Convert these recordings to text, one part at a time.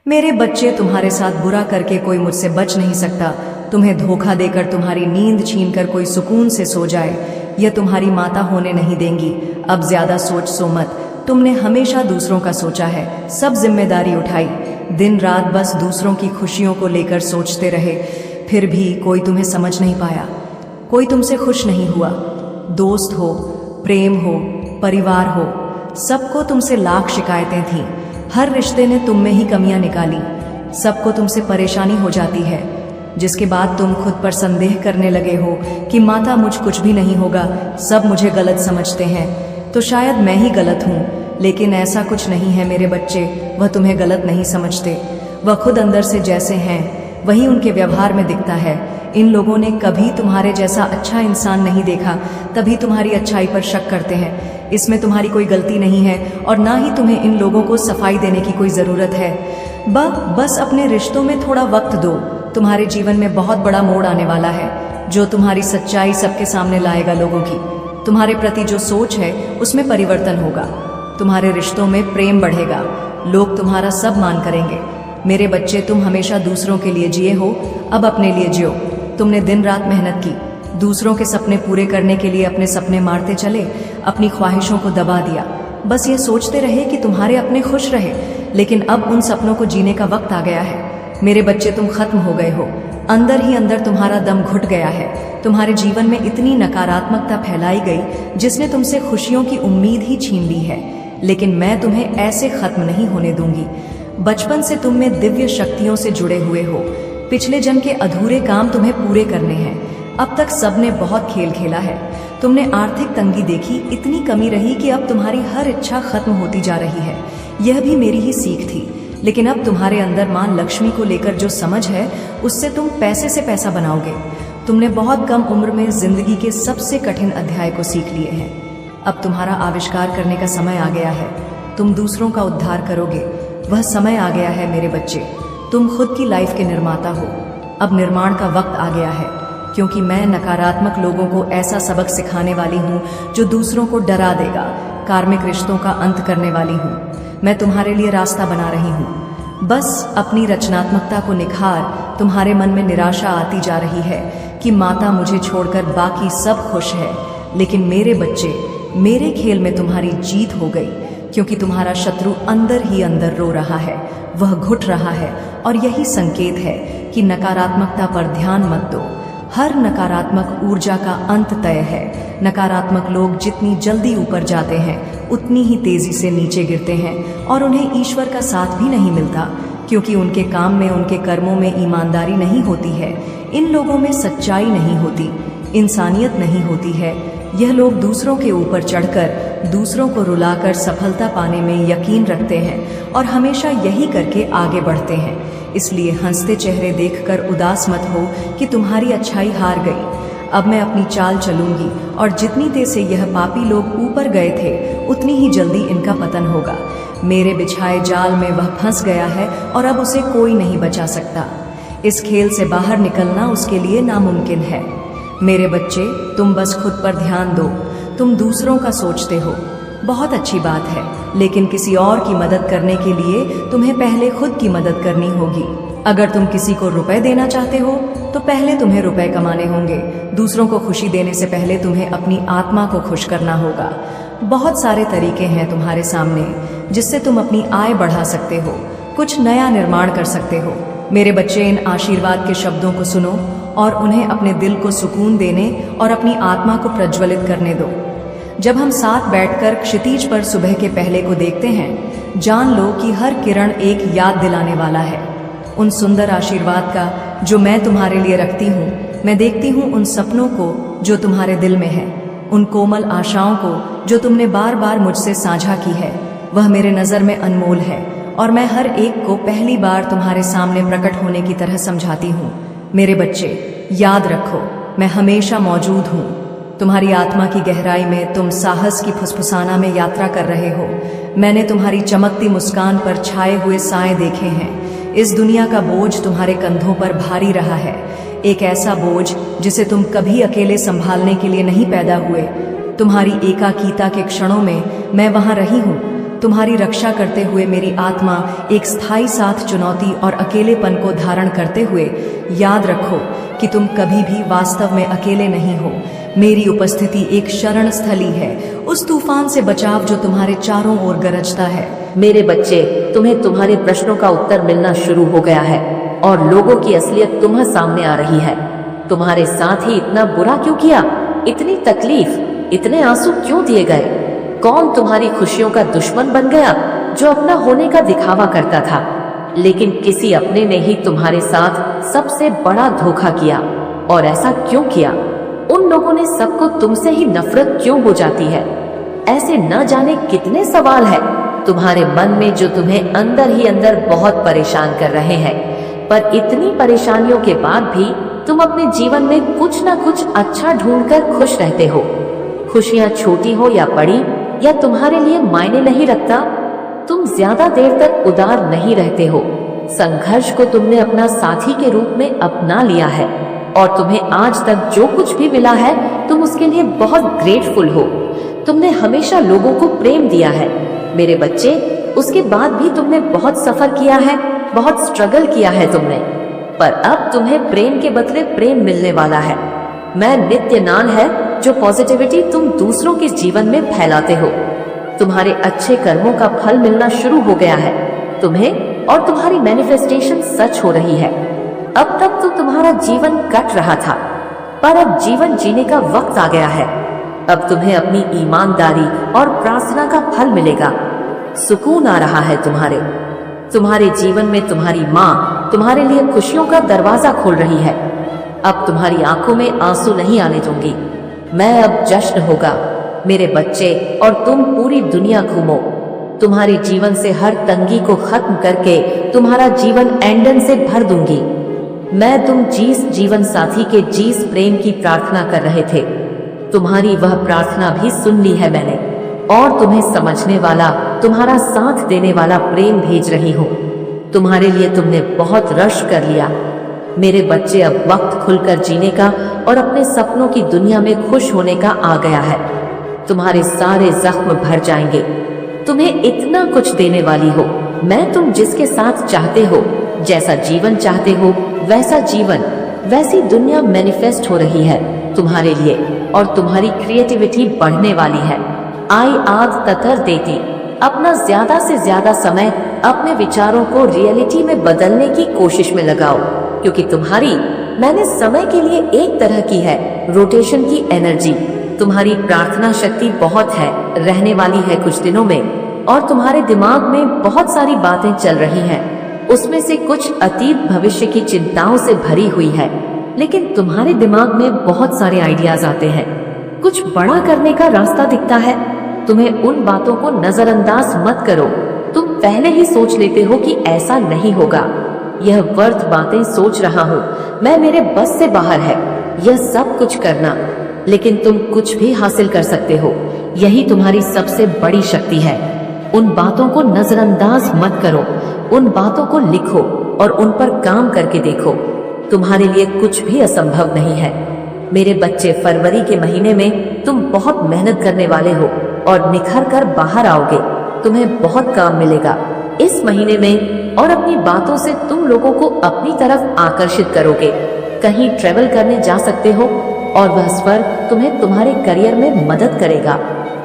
मेरे बच्चे, तुम्हारे साथ बुरा करके कोई मुझसे बच नहीं सकता। तुम्हें धोखा देकर तुम्हारी नींद छीनकर कोई सुकून से सो जाए, यह तुम्हारी माता होने नहीं देंगी। अब ज्यादा सोच मत। तुमने हमेशा दूसरों का सोचा है, सब जिम्मेदारी उठाई, दिन रात बस दूसरों की खुशियों को लेकर सोचते रहे, फिर भी कोई तुम्हें समझ नहीं पाया, कोई तुमसे खुश नहीं हुआ। दोस्त हो, प्रेम हो, परिवार हो, सबको तुमसे लाख शिकायतें थीं। हर रिश्ते ने तुम में ही कमियां निकाली, सबको तुमसे परेशानी हो जाती है, जिसके बाद तुम खुद पर संदेह करने लगे हो कि माता मुझ कुछ भी नहीं होगा, सब मुझे गलत समझते हैं, तो शायद मैं ही गलत हूँ। लेकिन ऐसा कुछ नहीं है मेरे बच्चे, वह तुम्हें गलत नहीं समझते। वह खुद अंदर से जैसे हैं वही उनके व्यवहार में दिखता है। इन लोगों ने कभी तुम्हारे जैसा अच्छा इंसान नहीं देखा, तभी तुम्हारी अच्छाई पर शक करते हैं। इसमें तुम्हारी कोई गलती नहीं है और ना ही तुम्हें इन लोगों को सफाई देने की कोई जरूरत है। बस अपने रिश्तों में थोड़ा वक्त दो। तुम्हारे जीवन में बहुत बड़ा मोड़ आने वाला है, जो तुम्हारी सच्चाई सबके सामने लाएगा। लोगों की तुम्हारे प्रति जो सोच है उसमें परिवर्तन होगा, तुम्हारे रिश्तों में प्रेम बढ़ेगा, लोग तुम्हारा सब मान करेंगे। मेरे बच्चे, तुम हमेशा दूसरों के लिए जिए हो, अब अपने लिए जियो। तुमने दिन रात मेहनत की, दूसरों के सपने पूरे करने के लिए अपने सपने मारते चले, अपनी ख्वाहिशों को दबा दिया, बस ये सोचते रहे कि तुम्हारे अपने खुश रहे। लेकिन अब उन सपनों को जीने का वक्त आ गया है। मेरे बच्चे, तुम खत्म हो गए हो, अंदर ही अंदर तुम्हारा दम घुट गया है। तुम्हारे जीवन में इतनी नकारात्मकता फैलाई गई जिसने तुमसे खुशियों की उम्मीद ही छीन ली है। लेकिन मैं तुम्हें ऐसे खत्म नहीं होने दूंगी। बचपन से तुम में दिव्य शक्तियों से जुड़े हुए हो, पिछले जन्म के अधूरे काम तुम्हें पूरे करने हैं। अब तक सबने बहुत खेल खेला है, तुमने आर्थिक तंगी देखी, इतनी कमी रही कि अब तुम्हारी हर इच्छा खत्म होती जा रही है। यह भी मेरी ही सीख थी। लेकिन अब तुम्हारे अंदर मां लक्ष्मी को लेकर जो समझ है, उससे तुम पैसे से पैसा बनाओगे। तुमने बहुत कम उम्र में जिंदगी के सबसे कठिन अध्याय को सीख लिए हैं। अब तुम्हारा आविष्कार करने का समय आ गया है। तुम दूसरों का उद्धार करोगे, वह समय आ गया है मेरे बच्चे। तुम खुद की लाइफ के निर्माता हो। अब निर्माण का वक्त आ गया है, क्योंकि मैं नकारात्मक लोगों को ऐसा सबक सिखाने वाली हूँ जो दूसरों को डरा देगा, कार्मिक रिश्तों का अंत करने वाली हूँ। मैं तुम्हारे लिए रास्ता बना रही हूँ। बस अपनी रचनात्मकता को निखार। तुम्हारे मन में निराशा आती जा रही है कि माता मुझे छोड़कर बाकी सब खुश है। लेकिन मेरे बच्चे, मेरे खेल में तुम्हारी जीत हो गई, क्योंकि तुम्हारा शत्रु अंदर ही अंदर रो रहा है, वह घुट रहा है। और यही संकेत है कि नकारात्मकता पर ध्यान मत दो। हर नकारात्मक ऊर्जा का अंत तय है। नकारात्मक लोग जितनी जल्दी ऊपर जाते हैं, उतनी ही तेजी से नीचे गिरते हैं, और उन्हें ईश्वर का साथ भी नहीं मिलता, क्योंकि उनके काम में, उनके कर्मों में ईमानदारी नहीं होती है। इन लोगों में सच्चाई नहीं होती, इंसानियत नहीं होती है। यह लोग दूसरों के ऊपर चढ़कर दूसरों को रुलाकर सफलता पाने में यकीन रखते हैं और हमेशा यही करके आगे बढ़ते हैं। इसलिए हंसते चेहरे देखकर उदास मत हो कि तुम्हारी अच्छाई हार गई। अब मैं अपनी चाल चलूंगी, और जितनी तेज से यह पापी लोग ऊपर गए थे, उतनी ही जल्दी इनका पतन होगा। मेरे बिछाए जाल में वह फंस गया है और अब उसे कोई नहीं बचा सकता। इस खेल से बाहर निकलना उसके लिए नामुमकिन है। मेरे बच्चे, तुम बस खुद पर ध्यान दो। तुम दूसरों का सोचते हो, बहुत अच्छी बात है, लेकिन किसी और की मदद करने के लिए तुम्हें पहले खुद की मदद करनी होगी। अगर तुम किसी को रुपए देना चाहते हो तो पहले तुम्हें रुपए कमाने होंगे। दूसरों को खुशी देने से पहले तुम्हें अपनी आत्मा को खुश करना होगा। बहुत सारे तरीके हैं तुम्हारे सामने जिससे तुम अपनी आय बढ़ा सकते हो, कुछ नया निर्माण कर सकते हो। मेरे बच्चे, इन आशीर्वाद के शब्दों को सुनो और उन्हें अपने दिल को सुकून देने और अपनी आत्मा को प्रज्वलित करने दो। जब हम साथ बैठकर क्षितिज पर सुबह के पहले को देखते हैं, जान लो कि हर किरण एक याद दिलाने वाला है उन सुंदर आशीर्वाद का जो मैं तुम्हारे लिए रखती हूँ। मैं देखती हूँ उन सपनों को जो तुम्हारे दिल में है, उन कोमल आशाओं को जो तुमने बार बार मुझसे साझा की है। वह मेरे नज़र में अनमोल है, और मैं हर एक को पहली बार तुम्हारे सामने प्रकट होने की तरह समझाती हूँ। मेरे बच्चे, याद रखो, मैं हमेशा मौजूद हूँ। तुम्हारी आत्मा की गहराई में तुम साहस की फुसफुसाना में यात्रा कर रहे हो। मैंने तुम्हारी चमकती मुस्कान पर छाए हुए साए देखे हैं। इस दुनिया का बोझ तुम्हारे कंधों पर भारी रहा है, एक ऐसा बोझ जिसे तुम कभी अकेले संभालने के लिए नहीं पैदा हुए। तुम्हारी एकाकीता के क्षणों में मैं वहां रही हूँ, तुम्हारी रक्षा करते हुए मेरी आत्मा एक स्थायी साथ चुनौती और अकेलेपन को धारण करते हुए याद रखो कि तुम कभी भी वास्तव में अकेले नहीं हो। मेरी उपस्थिति एक शरण स्थली है, उस तूफान से बचाव जो तुम्हारे चारों ओर गरजता है। मेरे बच्चे, तुम्हें तुम्हारे प्रश्नों का उत्तर मिलना शुरू हो गया है और लोगों की असलियत तुम्हारे सामने आ रही है। तुम्हारे साथ ही इतना बुरा क्यों किया? इतनी तकलीफ, इतने आंसू क्यों दिए गए? कौन तुम्हारी खुशियों का दुश्मन बन गया जो अपना होने का दिखावा करता था? लेकिन किसी अपने ने ही तुम्हारे साथ सबसे बड़ा धोखा किया। और ऐसा क्यों किया? उन लोगों ने सबको तुमसे ही नफरत क्यों हो जाती है? ऐसे न जाने कितने सवाल है तुम्हारे मन में जो तुम्हें अंदर ही अंदर बहुत परेशान कर रहे हैं। पर इतनी परेशानियों के बाद भी तुम अपने जीवन में कुछ न कुछ अच्छा ढूंढकर खुश रहते हो। खुशियां छोटी हो या बड़ी, या तुम्हारे लिए मायने नहीं रखता। तुम ज्यादा देर तक उदार नहीं रहते हो। संघर्ष को तुमने अपना साथी के रूप में अपना लिया है और तुम्हें आज तक जो कुछ भी मिला है तुम उसके लिए बहुत ग्रेटफुल हो। तुमने हमेशा लोगों को प्रेम दिया है मेरे बच्चे। उसके बाद भी तुमने बहुत सफर किया है, बहुत स्ट्रगल किया है तुमने। पर अब तुम्हें प्रेम के बदले प्रेम मिलने वाला है। मैं नित्य नान है जो पॉजिटिविटी तुम दूसरों के जीवन में फैलाते हो। तुम्हारे अच्छे कर्मों का फल मिलना शुरू हो गया है तुम्हें, और तुम्हारी मैनिफेस्टेशन सच हो रही है। अब तक तो तुम्हारा जीवन कट रहा था, पर अब जीवन जीने का वक्त आ गया है। अब तुम्हें अपनी ईमानदारी और प्रार्थना का फल मिलेगा। सुकून आ रहा है तुम्हारे जीवन में तुम्हारी माँ तुम्हारे लिए खुशियों का दरवाजा खोल रही है। अब तुम्हारी आंखों में आंसू नहीं आने दूंगी मैं। अब जश्न होगा मेरे बच्चे, और तुम पूरी दुनिया घूमो। तुम्हारे जीवन से हर तंगी को खत्म करके तुम्हारा जीवन एंडन से भर दूंगी मैं। तुम जिस जीवन साथी के जिस प्रेम की प्रार्थना कर रहे थे, तुम्हारी वह प्रार्थना भी सुन ली है मैंने, और तुम्हें समझने वाला, तुम्हारा साथ देने वाला प्रेम भेज रही हूँ। तुम्हारे लिए तुमने बहुत रश कर लिया मेरे बच्चे। अब वक्त खुलकर जीने का और अपने सपनों की दुनिया में खुश होने का आ गया है। तुम्हारे सारे जख्म भर जाएंगे। तुम्हें इतना कुछ देने वाली हो मैं। तुम जिसके साथ चाहते हो, जैसा जीवन चाहते हो, वैसा जीवन, वैसी दुनिया मैनिफेस्ट हो रही है तुम्हारे लिए, और तुम्हारी क्रिएटिविटी बढ़ने वाली है। आई आग ततर देती। अपना ज्यादा से ज्यादा समय अपने विचारों को रियलिटी में बदलने की कोशिश में लगाओ, क्योंकि तुम्हारी मैंने समय के लिए एक तरह की है रोटेशन की एनर्जी। तुम्हारी प्रार्थना शक्ति बहुत है, रहने वाली है कुछ दिनों में, और तुम्हारे दिमाग में बहुत सारी बातें चल रही हैं। उसमें से कुछ अतीत भविष्य की चिंताओं से भरी हुई है, लेकिन तुम्हारे दिमाग में बहुत सारे आइडियाज आते हैं। कुछ बड़ा करने का रास्ता दिखता है। तुम्हें उन बातों को नजरअंदाज मत करो। तुम पहले ही सोच लेते हो कि ऐसा नहीं होगा। यह व्यर्थ बातें सोच रहा हूँ मैं, मेरे बस से बाहर है यह सब कुछ करना, लेकिन तुम कुछ भी हासिल कर सकते हो। यही तुम्हारी सबसे बड़ी शक्ति है। उन बातों को नजरअंदाज मत करो। उन बातों को लिखो और उन पर काम करके देखो। तुम्हारे लिए कुछ भी असंभव नहीं है मेरे बच्चे। फरवरी के महीने में तुम बहुत मेहनत करने वाले हो और निखर कर बाहर आओगे। तुम्हें बहुत काम मिलेगा इस महीने में, और अपनी बातों से तुम लोगों को अपनी तरफ आकर्षित करोगे। कहीं ट्रेवल करने जा सकते हो, और वह स्वर तुम्हें तुम्हारे करियर में मदद करेगा।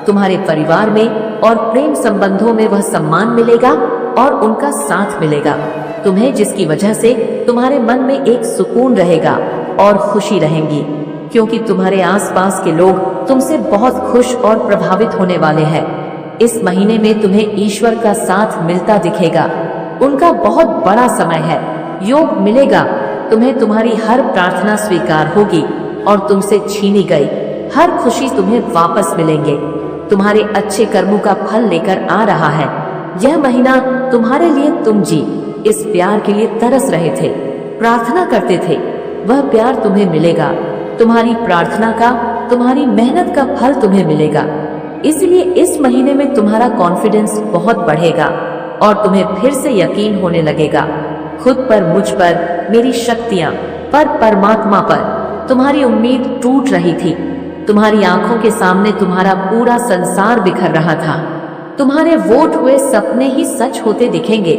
तुम्हारे परिवार में और प्रेम संबंधों में वह सम्मान मिलेगा और उनका साथ मिलेगा तुम्हें, जिसकी वजह से तुम्हारे मन में एक सुकून रहेगा और खुशी रहेंगी, क्योंकि तुम्हारे आसपास के लोग तुमसे बहुत खुश और प्रभावित होने वाले हैं। इस महीने में तुम्हें ईश्वर का साथ मिलता दिखेगा। उनका बहुत बड़ा समय है। योग मिलेगा तुम्हें। तुम्हारी हर प्रार्थना स्वीकार होगी और तुमसे छीनी गई हर खुशी तुम्हें वापस मिलेंगे। तुम्हारे अच्छे कर्मों का फल लेकर आ रहा है यह महीना तुम्हारे लिए। तुम जी इस प्यार के लिए तरस रहे थे, प्रार्थना करते थे, वह प्यार तुम्हें मिलेगा। तुम्हारी प्रार्थना का, तुम्हारी मेहनत का फल तुम्हें मिलेगा। इसलिए इस महीने में तुम्हारा कॉन्फिडेंस बहुत बढ़ेगा और तुम्हें फिर से यकीन होने लगेगा खुद पर, मुझ पर, मेरी शक्तियां पर, परमात्मा पर। तुम्हारी उम्मीद टूट रही थी। तुम्हारी आंखों के सामने तुम्हारा पूरा संसार बिखर रहा था, तुम्हारे वोट हुए सपने ही सच होते दिखेंगे।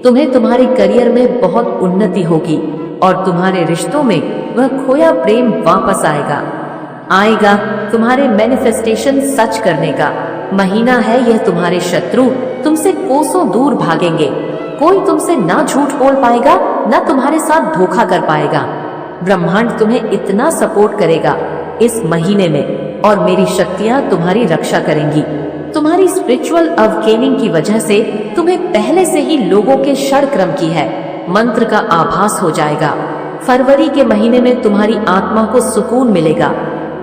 तुम्हें तुम्हारे करियर में बहुत उन्नति होगी और तुम्हारे रिश्तों में वह खोया प्रेम वापस आएगा। तुम्हारे मैनिफेस्टेशन सच करने का महीना है यह। तुम्हारे शत्रु तुमसे कोसों दूर भागेंगे। कोई तुमसे ना झूठ बोल पाएगा, ना तुम्हारे साथ धोखा कर पाएगा। ब्रह्मांड तुम्हें इतना सपोर्ट करेगा इस महीने में और मेरी शक्तियां तुम्हारी रक्षा करेंगी। तुम्हारी स्पिरिचुअल अवेकनिंग की वजह से तुम्हें पहले से ही लोगों के षड्क्रम की है मंत्र का आभास हो जाएगा। फरवरी के महीने में तुम्हारी आत्मा को सुकून मिलेगा।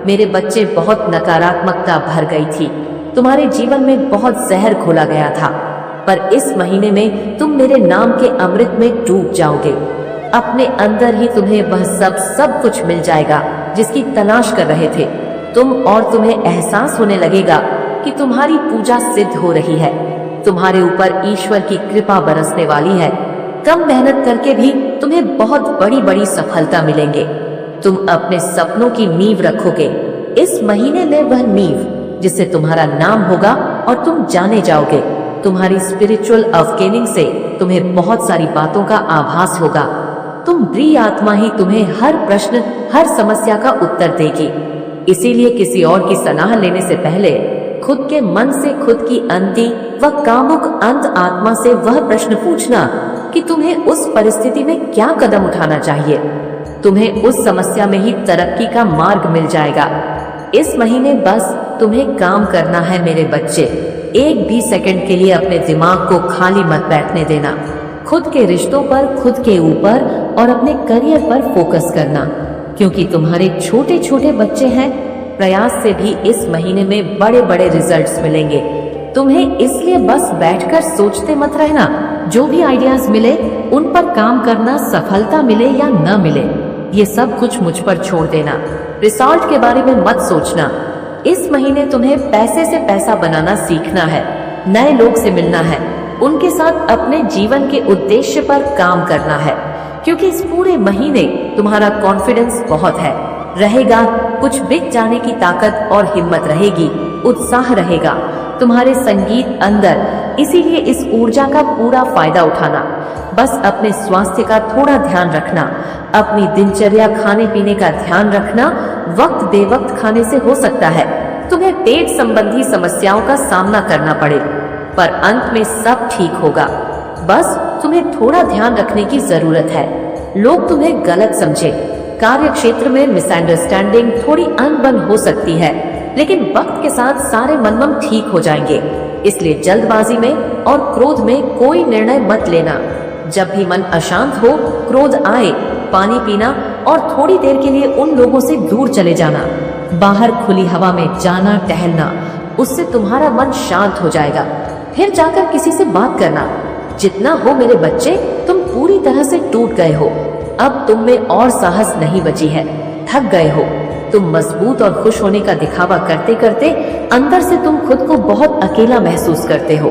मेरे बच्चे, बहुत नकारात्मकता भर गई थी, तुम्हारे जीवन में बहुत जहर घोला गया था, पर इस महीने में तुम मेरे नाम के अमृत में डूब जाओगे। अपने अंदर ही तुम्हें वह सब कुछ मिल जाएगा जिसकी तलाश कर रहे थे तुम, और तुम्हें एहसास होने लगेगा कि तुम्हारी पूजा सिद्ध हो रही है। तुम्हारे ऊपर ईश्वर की कृपा बरसने वाली है। कम मेहनत करके भी तुम्हें बहुत बड़ी बड़ी सफलता मिलेंगे। तुम अपने सपनों की नींव रखोगे इस महीने में, वह नींव जिससे तुम्हारा नाम होगा और तुम जाने जाओगे। तुम्हारी स्पिरिचुअल अवेकनिंग से तुम्हें बहुत सारी बातों का आभास होगा। तुम ब्री आत्मा ही तुम्हें हर प्रश्न, हर समस्या का उत्तर देगी। इसीलिए किसी और की सलाह लेने से पहले खुद के मन से, खुद की अंती व कामुक अंत आत्मा से वह प्रश्न पूछना कि तुम्हें उस परिस्थिति में क्या कदम उठाना चाहिए। तुम्हें उस समस्या में ही तरक्की का मार्ग मिल जाएगा। इस महीने बस तुम्हें काम करना है मेरे बच्चे। एक भी सेकंड के लिए अपने दिमाग को खाली मत बैठने देना। खुद के रिश्तों पर, खुद के ऊपर और अपने करियर पर फोकस करना, क्योंकि तुम्हारे छोटे छोटे बच्चे हैं। प्रयास से भी इस महीने में बड़े बड़े रिजल्ट्स मिलेंगे। तुम्हें इसलिए बस बैठकर सोचते मत रहना। जो भी आइडियाज मिले उन पर काम करना, सफलता मिले या न मिले ये सब कुछ मुझ पर छोड़ देना। रिजल्ट के बारे में मत सोचना। इस महीने तुम्हें पैसे से पैसा बनाना सीखना है, नए लोग से मिलना है, उनके साथ अपने जीवन के उद्देश्य पर काम करना है, क्योंकि इस पूरे महीने तुम्हारा कॉन्फिडेंस बहुत है रहेगा। कुछ बिक जाने की ताकत और हिम्मत रहेगी, उत्साह रहेगा तुम्हारे संगीत अंदर। इसीलिए इस ऊर्जा का पूरा फायदा उठाना। बस अपने स्वास्थ्य का थोड़ा ध्यान रखना, अपनी दिनचर्या, खाने पीने का ध्यान रखना। वक्त बेवक्त खाने से हो सकता है तुम्हें पेट संबंधी समस्याओं का सामना करना पड़े, पर अंत में सब ठीक होगा। बस तुम्हें थोड़ा ध्यान रखने की जरूरत है। लोग तुम्हें गलत समझे, कार्य क्षेत्र में मिसअंडरस्टैंडिंग, थोड़ी अनबन हो सकती है, लेकिन वक्त के साथ सारे मनमम ठीक हो जाएंगे। इसलिए जल्दबाजी में और क्रोध में कोई निर्णय मत लेना। जब भी मन अशांत हो, क्रोध आए, पानी पीना और थोड़ी देर के लिए उन लोगों से दूर चले जाना। बाहर खुली हवा में जाना, टहलना, उससे तुम्हारा मन शांत हो जाएगा। फिर जाकर किसी से बात करना। जितना हो मेरे बच्चे, तुम पूरी तरह से टूट गए हो। अब तुम में और साहस नहीं बची है, थक गए हो। तुम मजबूत और खुश होने का दिखावा करते करते अंदर से तुम खुद को बहुत अकेला महसूस करते हो।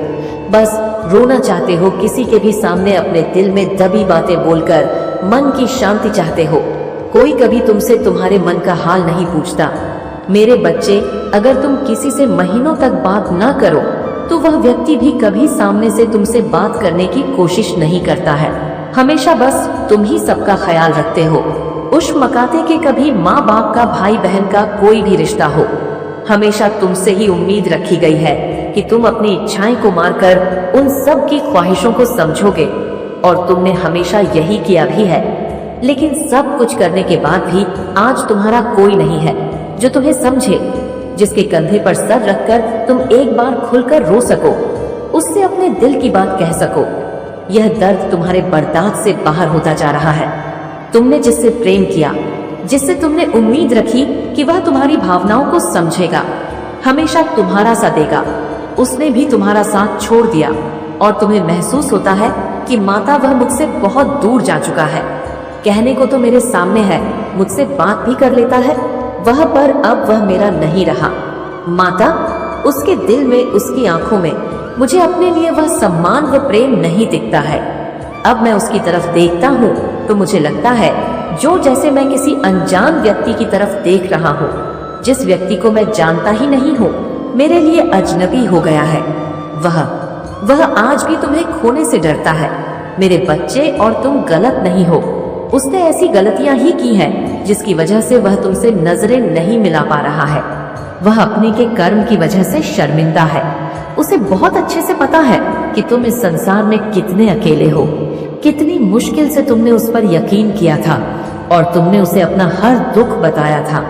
बस रोना चाहते हो, किसी के भी सामने अपने दिल में दबी बातें बोलकर मन की शांति चाहते हो। कोई कभी तुमसे तुम्हारे मन का हाल नहीं पूछता। मेरे बच्चे, अगर तुम किसी से महीनों तक बात ना करो तो वह व्यक्ति भी कभी सामने से तुमसे बात करने की कोशिश नहीं करता है। हमेशा बस तुम ही सबका ख्याल रखते हो। उष्मकाते के कभी माँ बाप का, भाई बहन का कोई भी रिश्ता हो, हमेशा तुमसे ही उम्मीद रखी गई है कि तुम अपनी इच्छाएं को मारकर उन सब की ख्वाहिशों को समझोगे, और तुमने हमेशा यही किया भी है। लेकिन सब कुछ करने के बाद भी आज तुम्हारा कोई नहीं है जो तुम्हें समझे, जिसके कंधे पर सर रखकर तुम एक बार खुलकर रो सको, उससे अपने दिल की बात कह सको। यह दर्द तुम्हारे बर्दाश्त से बाहर होता जा रहा है। तुमने जिससे प्रेम किया, जिससे तुमने उम्मीद रखी कि वह तुम्हारी भावनाओं को समझेगा, हमेशा तुम्हारा साथ देगा, उसने भी तुम्हारा साथ छोड़ दिया, और तुम्हें महसूस होता है कि माता, वह मुझसे बहुत दूर जा चुका है। कहने को तो मेरे सामने है, मुझसे बात भी कर लेता है वह, पर अब वह मेरा नहीं रहा। माता, उसके दिल में, उसकी आंखों में मुझे अपने लिए वह सम्मान व प्रेम नहीं दिखता है। अब मैं उसकी तरफ देखता हूँ तो मुझे लगता है जो जैसे मैं किसी अनजान व्यक्ति की तरफ देख रहा हूँ, जिस व्यक्ति को मैं जानता ही नहीं हूँ, मेरे लिए अजनबी हो गया है। वह आज भी तुम्हें खोने से डरता है मेरे बच्चे, और तुम गलत नहीं हो। उसने ऐसी गलतियां ही की हैं जिसकी वजह से वह तुमसे नजरें नहीं मिला पा रहा है। वह अपने के कर्म की वजह से शर्मिंदा है। उसे बहुत अच्छे से पता है कि तुम इस संसार में कितने अकेले हो, कितनी मुश्किल से तुमने उस पर यकीन किया था और तुमने उसे अपना हर दुख बताया था,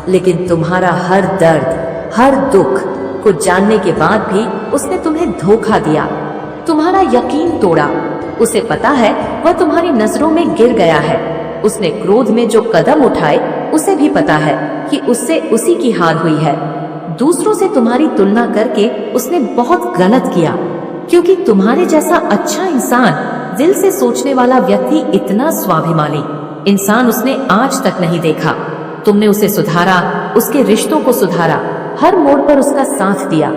लेकिन तुम्हारा हर दर्द, हर दुख को जानने के बाद भी उसने तुम्हें धोखा दिया, तुम्हारा यकीन तोड़ा। उसे पता है वह तुम्हारी नजरों में गिर गया है। उसने क्रोध में जो कदम उठाए उसे भी पता है कि उससे उसी की हार हुई है। दूसरों से तुम्हारी तुलना करके उसने बहुत गलत किया, क्योंकि तुम्हारे जैसा अच्छा इंसान, दिल से सोचने वाला व्यक्ति, इतना स्वाभिमानी इंसान उसने आज तक नहीं देखा। तुमने उसे सुधारा, उसके रिश्तों को सुधारा, हर मोड़ पर उसका साथ दिया,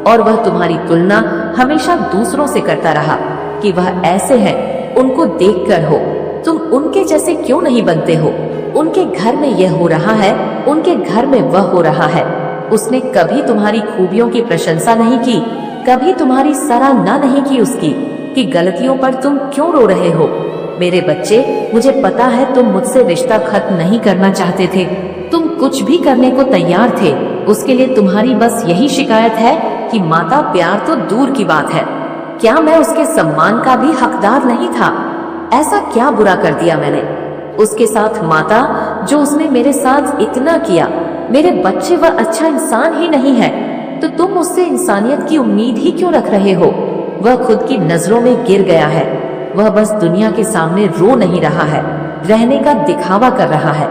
और वह तुम्हारी तुलना हमेशा दूसरों से करता रहा कि वह ऐसे हैं, उनको देखकर हो, तुम उनके जैसे क्यों नहीं बनते हो, उनके घर में यह हो रहा है, उनके घर में वह हो रहा है। उसने कभी तुम्हारी खूबियों की प्रशंसा नहीं की, कभी तुम्हारी सराहना नहीं की उसकी कि गलतियों पर तुम क्यों रो रहे हो। मेरे बच्चे, मुझे पता है तुम मुझसे रिश्ता खत्म नहीं करना चाहते थे, तुम कुछ भी करने को तैयार थे। उसके लिए तुम्हारी बस यही शिकायत है कि माता प्यार तो दूर की बात है, क्या मैं उसके सम्मान का भी हकदार नहीं था? ऐसा क्या बुरा कर दिया मैंने उसके साथ माता, जो उसने मेरे साथ इतना किया? मेरे बच्चे, वह अच्छा इंसान ही नहीं है, तो तुम उससे इंसानियत की उम्मीद ही क्यों रख रहे हो? वह खुद की नजरों में गिर गया है। वह बस दुनिया के सामने रो नहीं रहा है, रहने का दिखावा कर रहा है,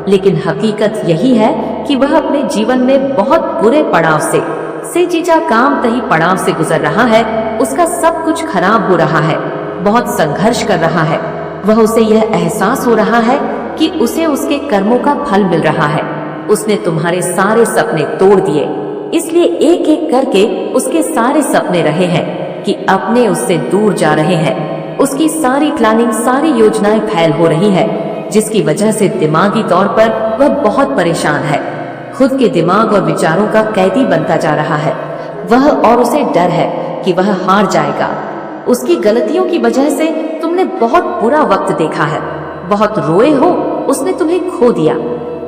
लेकिन हकीकत यही है कि वह अपने जीवन में बहुत बुरे पड़ाव से जीजा काम तही पड़ाव से गुजर रहा है। उसका सब कुछ खराब हो रहा है, बहुत संघर्ष कर रहा है। वह उसे यह एहसास हो रहा है कि उसे उसके कर्मों का फल मिल रहा है। उसने तुम्हारे सारे सपने तोड़ दिए, इसलिए एक एक करके उसके सारे सपने रहे हैं कि अपने उससे दूर जा रहे हैं। उसकी सारी प्लानिंग, सारी योजनाएं फैल हो रही है, जिसकी वजह से दिमागी तौर पर वह बहुत परेशान है। खुद के दिमाग और विचारों का कैदी बनता जा रहा है वह, और उसे डर है कि वह हार जाएगा। उसकी गलतियों की वजह से तुमने बहुत बुरा वक्त देखा है, बहुत रोए हो, उसने तुम्हें खो दिया।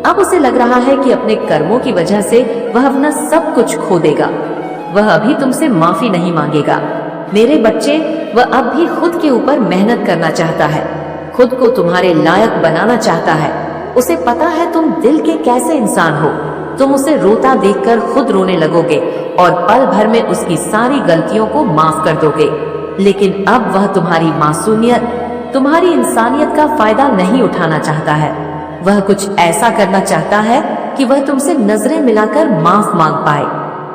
अब उसे लग रहा है कि अपने कर्मों की वजह से वह अपना सब कुछ खो देगा। वह अभी तुमसे माफी नहीं मांगेगा। मेरे बच्चे, वह अब भी खुद के ऊपर मेहनत करना चाहता है, खुद को तुम्हारे लायक बनाना चाहता है। उसे पता है तुम दिल के कैसे इंसान हो। तुम उसे रोता देखकर खुद रोने लगोगे और पल भर में उसकी सारी गलतियों को माफ कर दोगे। लेकिन अब वह तुम्हारी मासूमियत, तुम्हारी इंसानियत का फायदा नहीं उठाना चाहता है। वह कुछ ऐसा करना चाहता है कि वह तुमसे नजरें मिलाकर माफ मांग पाए।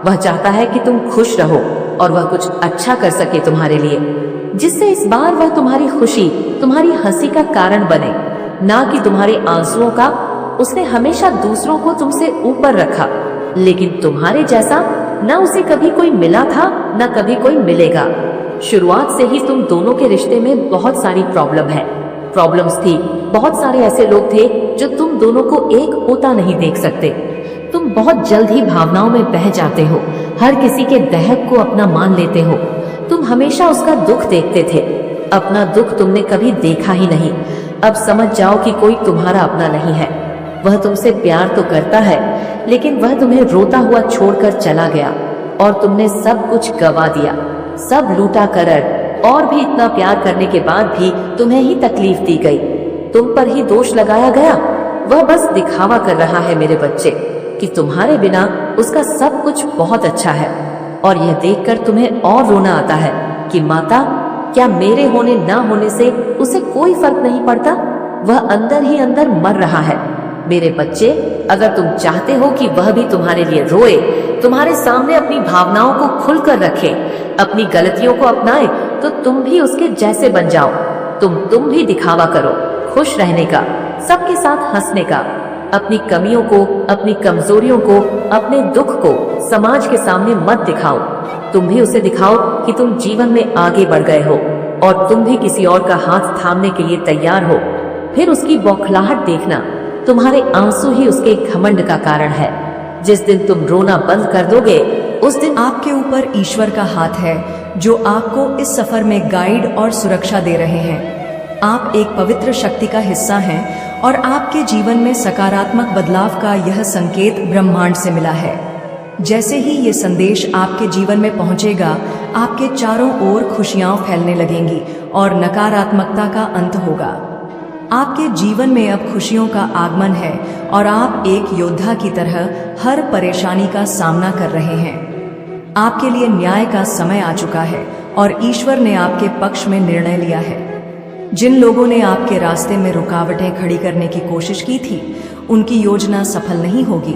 वह चाहता है कि तुम खुश रहो और वह कुछ अच्छा कर सके तुम्हारे लिए, जिससे इस बार वह तुम्हारी खुशी, तुम्हारी हंसी का कारण बने, ना कि तुम्हारे आंसुओं का। उसने हमेशा दूसरों को तुमसे ऊपर रखा, लेकिन तुम्हारे जैसा न उसे कभी कोई मिला था, न कभी कोई मिलेगा। शुरुआत से ही तुम दोनों के रिश्ते में बहुत सारी प्रॉब्लम्स थी। बहुत सारे ऐसे लोग थे जो तुम दोनों को एक होता नहीं देख सकते। तुम बहुत जल्द ही भावनाओं में बह जाते हो, हर किसी के दहक को अपना मान लेते हो। तुम हमेशा उसका दुख देखते थे, अपना दुख तुमने कभी देखा ही नहीं। अब समझ जाओ कि कोई तुम्हारा अपना नहीं है। वह तुमसे प्यार तो करता है, लेकिन वह तुम्हें रोता हुआ छोड़कर चला गया और तुमने सब कुछ गवा दिया, सब लूटा करर। और भी इतना प्यार करने के बाद भी तुम्हें ही तकलीफ दी गई, तुम पर ही दोष लगाया गया। वह बस दिखावा कर रहा है मेरे बच्चे कि तुम्हारे बिना उसका सब कुछ बहुत अच्छा है, और यह देखकर तुम्हें और रोना आता है कि माता, क्या मेरे होने ना होने से उसे कोई फर्क नहीं पड़ता? वह अंदर ही अंदर मर रहा है। मेरे बच्चे, अगर तुम चाहते हो कि वह भी तुम्हारे लिए रोए, तुम्हारे सामने अपनी भावनाओं को खुलकर रखे, अपनी गलतियों को अपनाए, तो तुम भी उसके जैसे बन जाओ। तुम भी दिखावा करो, खुश रहने का, सबके साथ हंसने का। अपनी कमियों को, अपनी कमजोरियों को, अपने दुख को समाज के सामने मत दिखाओ। तुम भी उसे दिखाओ कि तुम जीवन में आगे बढ़ गए हो और तुम भी किसी और का हाथ थामने के लिए तैयार हो। फिर उसकी बौखलाहट देखना, तुम्हारे आंसू ही उसके घमंड का कारण है। जिस दिन तुम रोना बंद कर दोगे, उस दिन आपके ऊपर ईश्वर का हाथ है। जो आपको इस सफर में गाइड और सुरक्षा दे रहे हैं। आप एक पवित्र शक्ति का हिस्सा हैं और आपके जीवन में सकारात्मक बदलाव का यह संकेत ब्रह्मांड से मिला है। जैसे ही ये संदेश आपके जीवन में पहुंचेगा, आपके चारों ओर खुशियां फैलने लगेंगी और नकारात्मकता का अंत होगा। आपके जीवन में अब खुशियों का आगमन है और आप एक योद्धा की तरह हर परेशानी का सामना कर रहे हैं। आपके लिए न्याय का समय आ चुका है और ईश्वर ने आपके पक्ष में निर्णय लिया है। जिन लोगों ने आपके रास्ते में रुकावटें खड़ी करने की कोशिश की थी, उनकी योजना सफल नहीं होगी।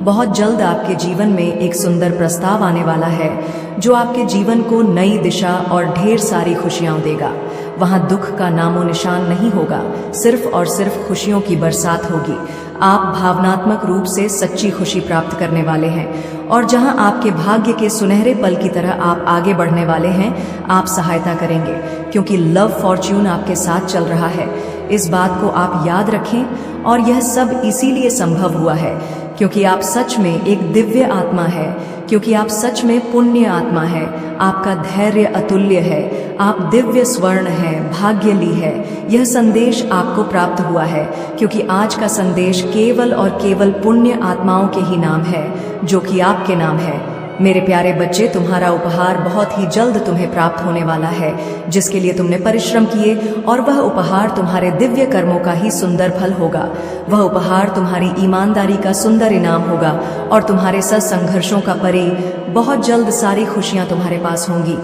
बहुत जल्द आपके जीवन में एक सुंदर प्रस्ताव आने वाला है जो आपके जीवन को नई दिशा और ढेर सारी खुशियां देगा। वहां दुख का नामो निशान नहीं होगा, सिर्फ और सिर्फ खुशियों की बरसात होगी। आप भावनात्मक रूप से सच्ची खुशी प्राप्त करने वाले हैं और जहां आपके भाग्य के सुनहरे पल की तरह आप आगे बढ़ने वाले हैं, आप सहायता करेंगे क्योंकि लव फॉर्च्यून आपके साथ चल रहा है। इस बात को आप याद रखें और यह सब इसीलिए संभव हुआ है क्योंकि आप सच में एक दिव्य आत्मा है, क्योंकि आप सच में पुण्य आत्मा है। आपका धैर्य अतुल्य है, आप दिव्य स्वर्ण है, भाग्यली है। यह संदेश आपको प्राप्त हुआ है क्योंकि आज का संदेश केवल और केवल पुण्य आत्माओं के ही नाम है, जो कि आपके नाम है। मेरे प्यारे बच्चे, तुम्हारा उपहार बहुत ही जल्द तुम्हें प्राप्त होने वाला है, जिसके लिए तुमने परिश्रम किए, और वह उपहार तुम्हारे दिव्य कर्मों का ही सुंदर फल होगा। वह उपहार तुम्हारी ईमानदारी का सुंदर इनाम होगा और तुम्हारे संघर्षों का परे बहुत जल्द सारी खुशियां तुम्हारे पास होंगी,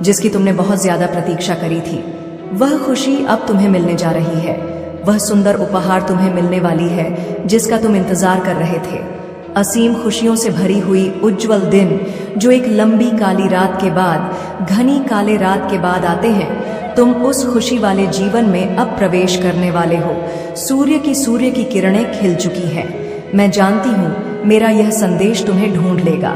जिसकी तुमने बहुत ज्यादा प्रतीक्षा करी थी। वह खुशी अब तुम्हें मिलने जा रही है। वह सुंदर उपहार तुम्हें मिलने वाली है जिसका तुम इंतजार कर रहे थे। असीम खुशियों से भरी हुई उज्जवल दिन जो एक लंबी काली रात के बाद, घनी काले रात के बाद आते हैं। तुम उस खुशी वाले जीवन में अब प्रवेश करने वाले हो। सूर्य की किरणें खिल चुकी हैं। मैं जानती हूँ मेरा यह संदेश तुम्हें ढूंढ लेगा,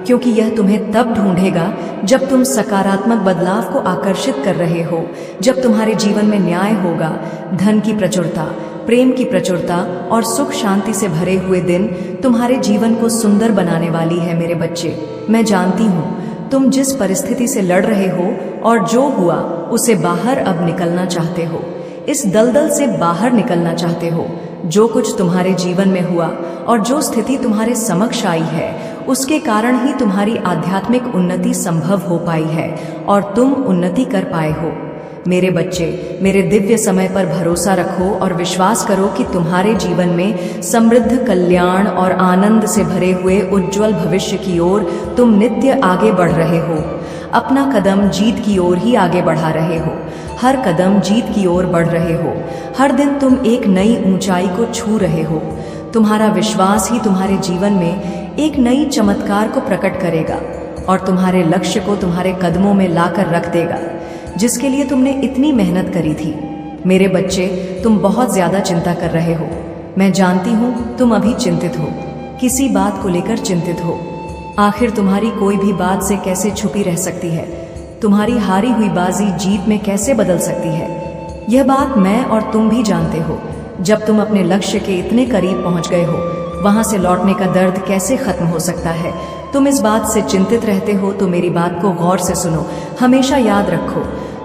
क्योंकि यह तुम्हें तब ढूंढेगा जब तुम सकारात्मक बदलाव को आकर्षित कर रहे हो, जब तुम्हारे जीवन में न्याय होगा, धन की प्रचुरता, प्रेम की प्रचुरता और सुख शांति से भरे हुए दिन तुम्हारे जीवन को सुंदर बनाने वाली है। मेरे बच्चे, मैं जानती हूँ तुम जिस परिस्थिति से लड़ रहे हो और जो हुआ उसे बाहर अब निकलना चाहते हो। इस दलदल से बाहर निकलना चाहते हो। जो कुछ तुम्हारे जीवन में हुआ और जो स्थिति तुम्हारे समक्ष आई है, उसके कारण ही तुम्हारी आध्यात्मिक उन्नति संभव हो पाई है और तुम उन्नति कर पाए हो। मेरे बच्चे, मेरे दिव्य समय पर भरोसा रखो और विश्वास करो कि तुम्हारे जीवन में समृद्ध, कल्याण और आनंद से भरे हुए उज्जवल भविष्य की ओर तुम नित्य आगे बढ़ रहे हो। अपना कदम जीत की ओर ही आगे बढ़ा रहे हो। हर कदम जीत की ओर बढ़ रहे हो। हर दिन तुम एक नई ऊंचाई को छू रहे हो। तुम्हारा विश्वास ही तुम्हारे जीवन में एक नई चमत्कार को प्रकट करेगा और तुम्हारे लक्ष्य को तुम्हारे कदमों में लाकर रख देगा, जिसके लिए तुमने इतनी मेहनत करी थी। मेरे बच्चे, तुम बहुत ज्यादा चिंता कर रहे हो। मैं जानती हूँ तुम अभी चिंतित हो, किसी बात को लेकर चिंतित हो। आखिर तुम्हारी कोई भी बात से कैसे छुपी रह सकती है? तुम्हारी हारी हुई बाजी जीत में कैसे बदल सकती है? यह बात मैं और तुम भी जानते हो। जब तुम अपने लक्ष्य के इतने करीब पहुंच गए हो, वहां से लौटने का दर्द कैसे खत्म हो सकता है? तुम इस बात से चिंतित रहते हो तो मेरी बात को गौर से सुनो। हमेशा याद रखो,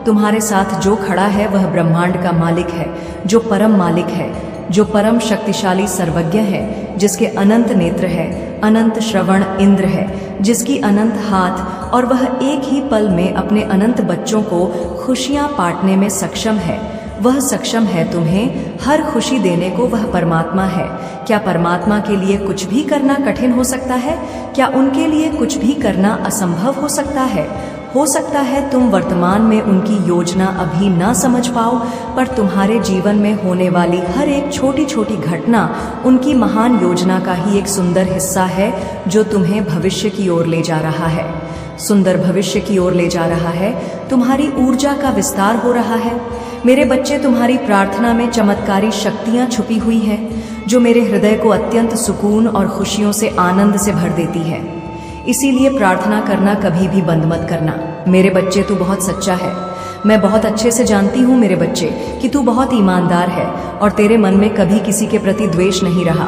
तुम्हारे साथ जो खड़ा है वह ब्रह्मांड का मालिक है, जो परम मालिक है, जो परम शक्तिशाली सर्वज्ञ है, जिसके अनंत नेत्र है, अनंत श्रवण इंद्र है, जिसकी अनंत हाथ, और वह एक ही पल में अपने अनंत बच्चों को खुशियां बांटने में सक्षम है। वह सक्षम है तुम्हें हर खुशी देने को। वह परमात्मा है। क्या परमात्मा के लिए कुछ भी करना कठिन हो सकता है? क्या उनके लिए कुछ भी करना असंभव हो सकता है? हो सकता है तुम वर्तमान में उनकी योजना अभी ना समझ पाओ, पर तुम्हारे जीवन में होने वाली हर एक छोटी छोटी घटना उनकी महान योजना का ही एक सुंदर हिस्सा है, जो तुम्हें भविष्य की ओर ले जा रहा है। सुंदर भविष्य की ओर ले जा रहा है। तुम्हारी ऊर्जा का विस्तार हो रहा है। मेरे बच्चे, तुम्हारी प्रार्थना में चमत्कारी शक्तियां छुपी हुई हैं, जो मेरे हृदय को अत्यंत सुकून और खुशियों से आनंद से भर देती है। इसीलिए प्रार्थना करना कभी भी बंद मत करना। मेरे बच्चे, तू बहुत सच्चा है। मैं बहुत अच्छे से जानती हूँ मेरे बच्चे कि तू बहुत ईमानदार है और तेरे मन में कभी किसी के प्रति द्वेष नहीं रहा।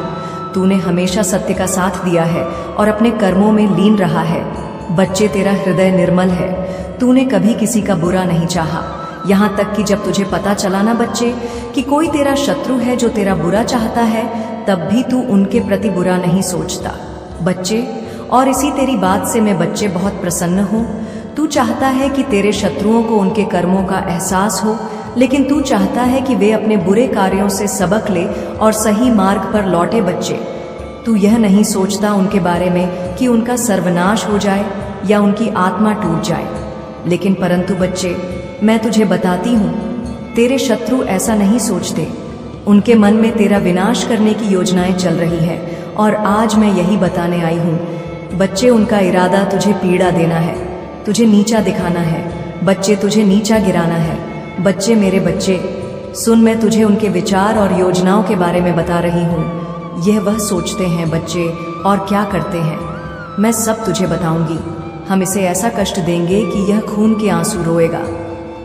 तूने हमेशा सत्य का साथ दिया है और अपने कर्मों में लीन रहा है। बच्चे तेरा हृदय निर्मल है, तूने कभी किसी का बुरा नहीं चाहा। यहाँ तक कि जब तुझे पता चला ना बच्चे कि कोई तेरा शत्रु है जो तेरा बुरा चाहता है, तब भी तू उनके प्रति बुरा नहीं सोचता बच्चे। और इसी तेरी बात से मैं बच्चे बहुत प्रसन्न हूँ। तू चाहता है कि तेरे शत्रुओं को उनके कर्मों का एहसास हो, लेकिन तू चाहता है कि वे अपने बुरे कार्यों से सबक ले और सही मार्ग पर लौटे बच्चे। तू यह नहीं सोचता उनके बारे में कि उनका सर्वनाश हो जाए या उनकी आत्मा टूट जाए। लेकिन परंतु बच्चे, मैं तुझे बताती हूँ, तेरे शत्रु ऐसा नहीं सोचते। उनके मन में तेरा विनाश करने की योजनाएं चल रही है, और आज मैं यही बताने आई हूँ बच्चे। उनका इरादा तुझे पीड़ा देना है, तुझे नीचा दिखाना है बच्चे, तुझे नीचा गिराना है बच्चे। मेरे बच्चे सुन, मैं तुझे उनके विचार और योजनाओं के बारे में बता रही हूँ। यह वह सोचते हैं बच्चे और क्या करते हैं, मैं सब तुझे बताऊंगी। हम इसे ऐसा कष्ट देंगे कि यह खून के आंसू रोएगा।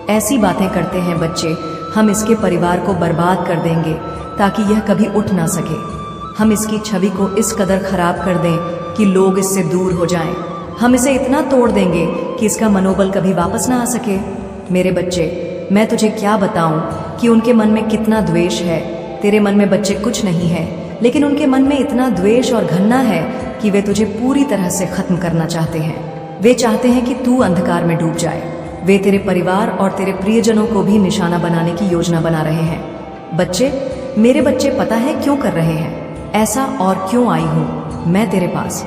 ऐसी बातें करते हैं बच्चे, हम इसके परिवार को बर्बाद कर देंगे ताकि यह कभी उठ ना सके। हम इसकी छवि को इस कदर खराब कर दें कि लोग इससे दूर हो जाएं। हम इसे इतना तोड़ देंगे कि इसका मनोबल कभी वापस ना आ सके। मेरे बच्चे, मैं तुझे क्या बताऊं कि उनके मन में कितना द्वेष है। तेरे मन में बच्चे कुछ नहीं है, लेकिन उनके मन में इतना द्वेष और घृणा है कि वे तुझे पूरी तरह से खत्म करना चाहते हैं। वे चाहते हैं कि तू अंधकार में डूब जाए। वे तेरे परिवार और तेरे प्रियजनों को भी निशाना बनाने की योजना बना रहे हैं। बच्चे, मेरे बच्चे, पता है क्यों कर रहे हैं ऐसा और क्यों आई हूँ मैं तेरे पास?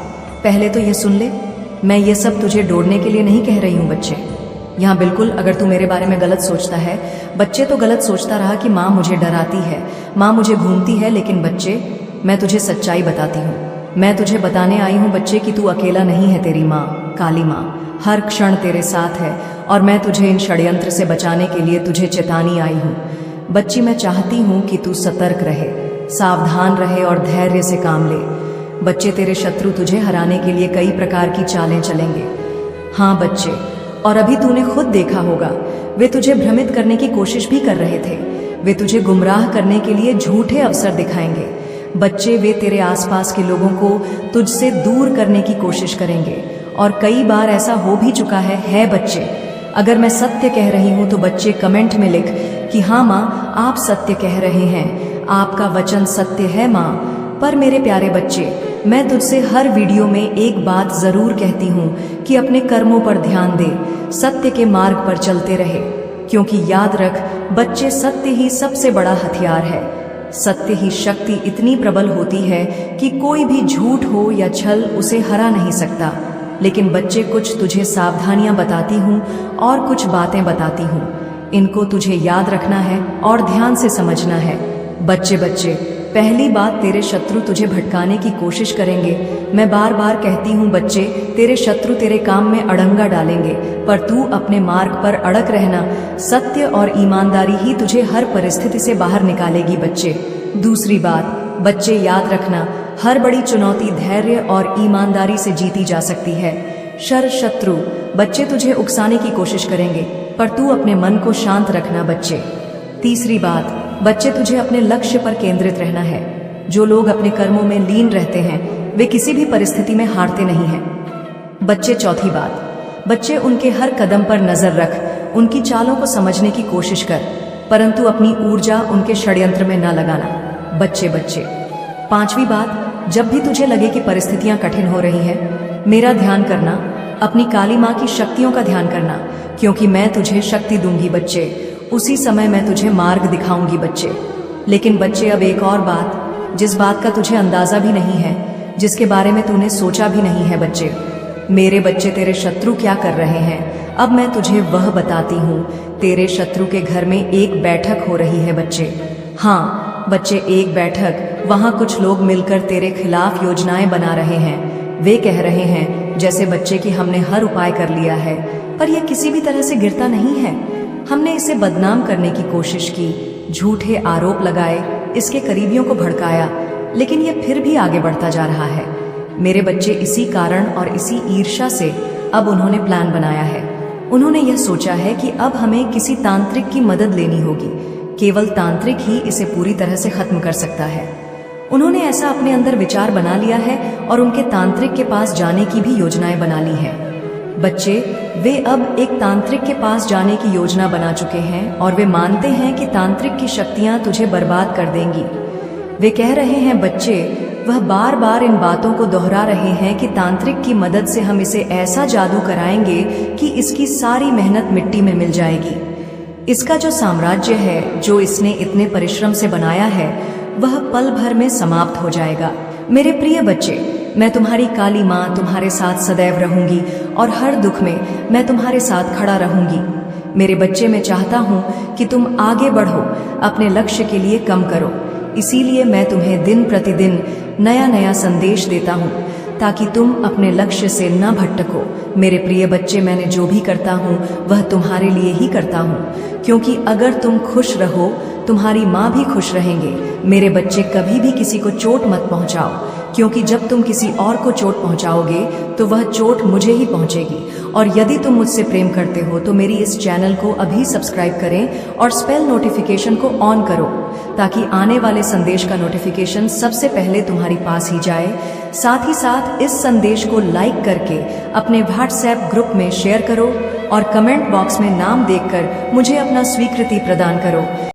पहले तो यह सुन ले, मैं ये सब तुझे डोड़ने के लिए नहीं कह रही हूँ बच्चे। यहाँ बिल्कुल अगर तू मेरे बारे में गलत सोचता है बच्चे, तो गलत सोचता रहा कि माँ मुझे डराती है, माँ मुझे घूमती है। लेकिन बच्चे, मैं तुझे सच्चाई बताती हूँ। मैं तुझे बताने आई हूँ बच्चे कि तू अकेला नहीं है। तेरी माँ, काली माँ, हर क्षण तेरे साथ है, और मैं तुझे इन षड्यंत्र से बचाने के लिए तुझे चेतानी आई हूँ। बच्ची, मैं चाहती हूँ कि तू सतर्क रहे, सावधान रहे और धैर्य से काम ले। बच्चे, तेरे शत्रु तुझे हराने के लिए कई प्रकार की चालें चलेंगे। हाँ बच्चे, और अभी तूने खुद देखा होगा, वे तुझे भ्रमित करने की कोशिश भी कर रहे थे। वे तुझे गुमराह करने के लिए झूठे अवसर दिखाएंगे। बच्चे, वे तेरे आसपास के लोगों को तुझसे दूर करने की कोशिश करेंगे, और कई बार ऐसा हो भी चुका है बच्चे। अगर मैं सत्य कह रही हूँ तो बच्चे कमेंट में लिख कि हाँ माँ, आप सत्य कह रहे हैं, आपका वचन सत्य है माँ। पर मेरे प्यारे बच्चे, मैं तुझसे हर वीडियो में एक बात जरूर कहती हूँ कि अपने कर्मों पर ध्यान दे, सत्य के मार्ग पर चलते रहे। क्योंकि याद रख बच्चे, सत्य ही सबसे बड़ा हथियार है। सत्य ही शक्ति इतनी प्रबल होती है कि कोई भी झूठ हो या छल उसे हरा नहीं सकता। लेकिन बच्चे, कुछ तुझे सावधानियां बताती हूँ और कुछ बातें बताती हूँ। इनको तुझे याद रखना है और ध्यान से समझना है। बच्चे, पहली बात, तेरे शत्रु तुझे भटकाने की कोशिश करेंगे। मैं बार बार कहती हूँ बच्चे, तेरे शत्रु तेरे काम में अड़ंगा डालेंगे, पर तू अपने मार्ग पर अड़क रहना। सत्य और ईमानदारी ही तुझे हर परिस्थिति से बाहर निकालेगी बच्चे। दूसरी बात बच्चे, याद रखना, हर बड़ी चुनौती धैर्य और ईमानदारी से जीती जा सकती है। शत्रु बच्चे तुझे उकसाने की कोशिश करेंगे, पर तू अपने मन को शांत रखना बच्चे। तीसरी बात बच्चे, तुझे अपने लक्ष्य पर केंद्रित रहना है। जो लोग अपने कर्मों में लीन रहते हैं वे किसी भी परिस्थिति में हारते नहीं हैं बच्चे। चौथी बात बच्चे, उनके हर कदम पर नजर रख, उनकी चालों को समझने की कोशिश कर, परंतु अपनी ऊर्जा उनके षड्यंत्र में न लगाना बच्चे। पांचवी बात, जब भी तुझे लगे कि परिस्थितियां कठिन हो रही हैं, मेरा ध्यान करना, अपनी काली माँ की शक्तियों का ध्यान करना, क्योंकि मैं तुझे शक्ति दूंगी बच्चे। उसी समय मैं तुझे मार्ग दिखाऊंगी बच्चे। लेकिन बच्चे, अब एक और बात, जिस बात का तुझे अंदाजा भी नहीं है, जिसके बारे में तूने सोचा भी नहीं है बच्चे। मेरे बच्चे, तेरे शत्रु क्या कर रहे हैं, अब मैं तुझे वह बताती हूँ। तेरे शत्रु के घर में एक बैठक हो रही है बच्चे। हाँ बच्चे, एक बैठक। वहाँ कुछ लोग मिलकर तेरे खिलाफ योजनाएं बना रहे हैं। वे कह रहे हैं जैसे बच्चे कि हमने हर उपाय कर लिया है, पर यह किसी भी तरह से गिरता नहीं है। हमने इसे बदनाम करने की कोशिश की, झूठे आरोप लगाए, इसके करीबियों को भड़काया, लेकिन यह फिर भी आगे बढ़ता जा रहा है। मेरे बच्चे, इसी कारण और इसी ईर्ष्या से अब उन्होंने प्लान बनाया है। उन्होंने यह सोचा है कि अब हमें किसी तांत्रिक की मदद लेनी होगी। केवल तांत्रिक ही इसे पूरी तरह से खत्म कर सकता है। उन्होंने ऐसा अपने अंदर विचार बना लिया है और उनके तांत्रिक के पास जाने की भी योजनाएं बना ली है। बच्चे, वे अब एक तांत्रिक के पास जाने की योजना बना चुके हैं और वे मानते हैं कि तांत्रिक की शक्तियां तुझे बर्बाद कर देंगी। वे कह रहे हैं बच्चे, वह बार बार इन बातों को दोहरा रहे हैं कि तांत्रिक की मदद से हम इसे ऐसा जादू कराएंगे कि इसकी सारी मेहनत मिट्टी में मिल जाएगी। इसका जो साम्राज्य है, जो इसने इतने परिश्रम से बनाया है, वह पल भर में समाप्त हो जाएगा। मेरे प्रिय बच्चे, मैं तुम्हारी काली माँ तुम्हारे साथ सदैव रहूंगी और हर दुख में मैं तुम्हारे साथ खड़ा रहूंगी। मेरे बच्चे, मैं चाहता हूँ कि तुम आगे बढ़ो, अपने लक्ष्य के लिए कम करो। इसीलिए मैं तुम्हें दिन प्रतिदिन नया नया संदेश देता हूँ ताकि तुम अपने लक्ष्य से न भटको। मेरे प्रिय बच्चे, मैंने जो भी करता हूँ वह तुम्हारे लिए ही करता हूँ, क्योंकि अगर तुम खुश रहो तुम्हारी माँ भी खुश रहेंगे। मेरे बच्चे, कभी भी किसी को चोट मत पहुँचाओ, क्योंकि जब तुम किसी और को चोट पहुँचाओगे तो वह चोट मुझे ही पहुँचेगी। और यदि तुम मुझसे प्रेम करते हो तो मेरी इस चैनल को अभी सब्सक्राइब करें और स्पेल नोटिफिकेशन को ऑन करो, ताकि आने वाले संदेश का नोटिफिकेशन सबसे पहले तुम्हारी पास ही जाए। साथ ही साथ इस संदेश को लाइक करके अपने व्हाट्सएप ग्रुप में शेयर करो और कमेंट बॉक्स में नाम देखकर मुझे अपना स्वीकृति प्रदान करो।